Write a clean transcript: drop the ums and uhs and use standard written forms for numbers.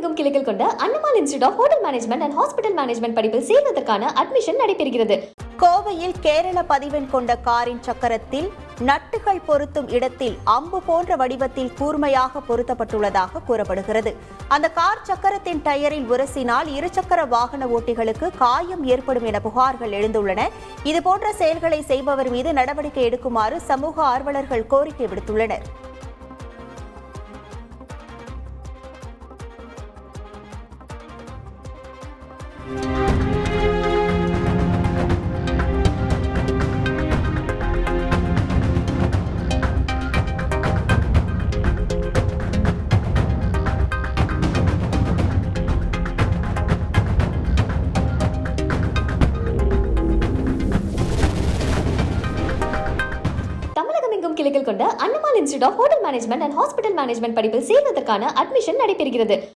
தமிழகமெங்கும் கிளைகள் கொண்ட Annamal institute of hotel management and hospital management படிப்பில் சேர்வதற்கான அட்மிஷன் நடைபெறுகிறது. கோவையில் கேரள பதிவெண் கொண்ட காரின் சக்கரத்தில் நட்டுகள் பொருத்தும் இடத்தில் அம்பு போன்ற வடிவத்தில் கூர்மையாக பொருத்தப்பட்டுள்ளதாக கூறப்படுகிறது. அந்த கார் சக்கரத்தின் டயரில் உரசினால் இருசக்கர வாகன ஓட்டிகளுக்கு காயம் ஏற்படும் என புகார்கள் எழுந்துள்ளன. இதுபோன்ற செயல்களை செய்பவர் மீது நடவடிக்கை எடுக்குமாறு சமூக ஆர்வலர்கள் கோரிக்கை விடுத்துள்ளனர். தமிழகமெங்கும் கிளைகள் கொண்ட Annamal institute of hotel management and hospital management படிப்பில் சேர்வதற்கான அட்மிஷன் நடைபெறுகிறது.